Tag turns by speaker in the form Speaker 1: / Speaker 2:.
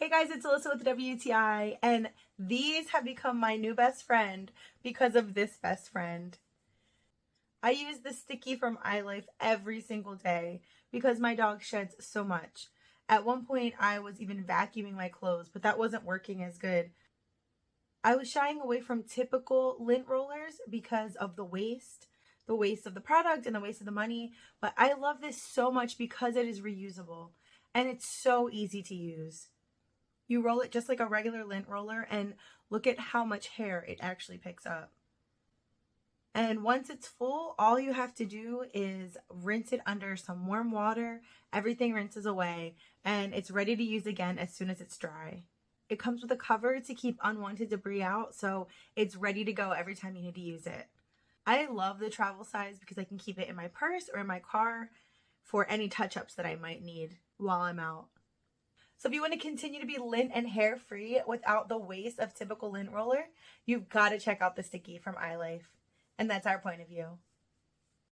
Speaker 1: Hey guys, it's Alyssa with WTI, and these have become my new best friend because of this best friend. I use the sticky from iLife every single day because my dog sheds so much. At one point, I was even vacuuming my clothes, but that wasn't working as good. I was shying away from typical lint rollers because of the waste of the product and the waste of the money, but I love this so much because it is reusable and it's so easy to use. You roll it just like a regular lint roller and look at how much hair it actually picks up. And once it's full, all you have to do is rinse it under some warm water. Everything rinses away and it's ready to use again as soon as it's dry. It comes with a cover to keep unwanted debris out, so it's ready to go every time you need to use it. I love the travel size because I can keep it in my purse or in my car for any touch-ups that I might need while I'm out. So if you want to continue to be lint and hair free without the waste of typical lint roller, you've got to check out the sticky from iLife. And that's our point of view.